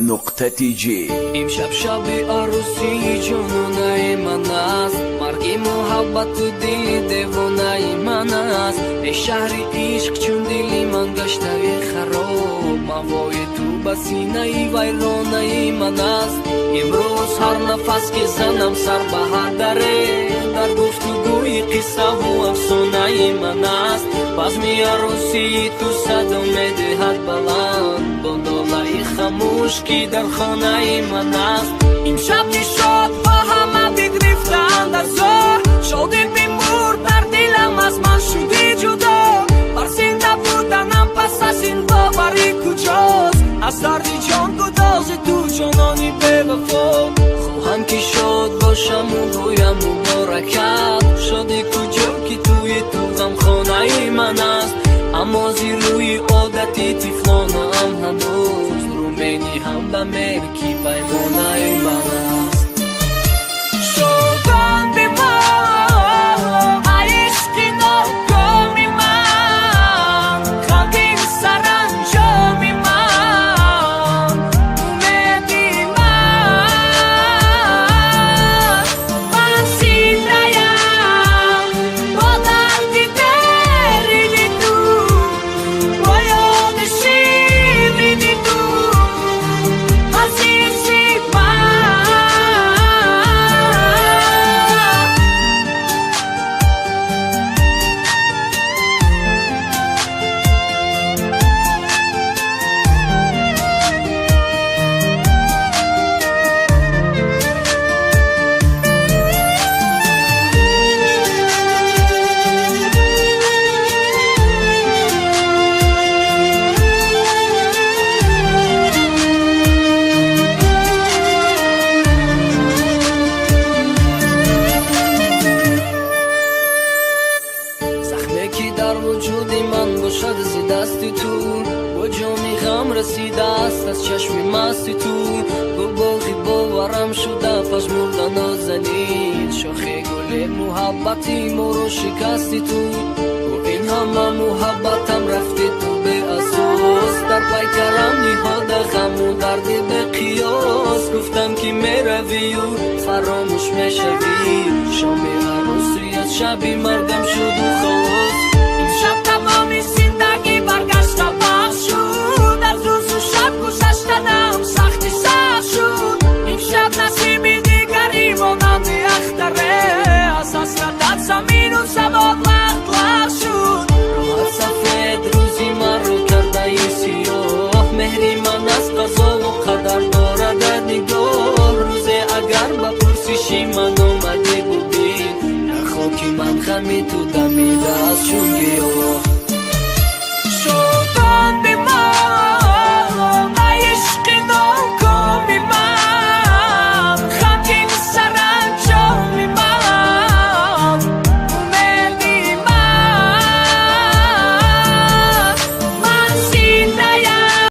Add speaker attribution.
Speaker 1: .tg.
Speaker 2: امشب شب عروسی جنونای من است، مرگ محبت و دل دیوانای من است. ای شهر عشق چون دلی من گشته خراب، موای تو بسینه ویرانه من است. امروز هر نفس که زنم سر به هر دره، در گفتگوی قصه و افسانه من است. بزم عروسی تو صدا میدهد بلند، بندالای خاموش که در خانه من است. امشب نشاط با همه بگرفتند در زور، شادی بیمور در دلم از من شده جدا. بر زنده بودنم پس از این باوری کجاست، از درد جان گداز تو جانانی بے وفا. خواهم که شاد باشم و گویم مبارکت، شادی کجا که توی تو غم خانه من است. اما زیر روی عادتی تفلانه هم هنوز، رومینی هم به ملکی پیمانه من است. شدن به ما عشق ناکامی من، خواهیم سرانجامی من، امیدی من. من زنده‌ام با درد دردی تو، با یاد شیرینی تو، عزیزی من. زخمی در وجود من باشد ز دست تو، با جامی غم رسیده است از چشم مست تو. با باغی باورم شده پس مردن نازنین، شاخ گل محبتی ما رو شکستی تو. و این همه محبتم رفته تو به اساس، در پیکرم نهاده غم و درد به قیاس. گفتم که میروی و فراموش میشوی، شام عروسی از شب مرگم شد و خلاص. امشب تمام زندگی برگشت و بخش شد، از روز و شب گذشتنم سختی سخت شد. امشب نصیب دیگری مانند اختره، از حسرتت زمین و زمان لخت لخت شد. راحت سفید روزی من رو کرده ای سیاه، مهری من از قضا و قدر دارد نگاه. روزه اگر با پرسشی من اومده بودی، در خاکی من خمی تو دمیده از چون گیاه.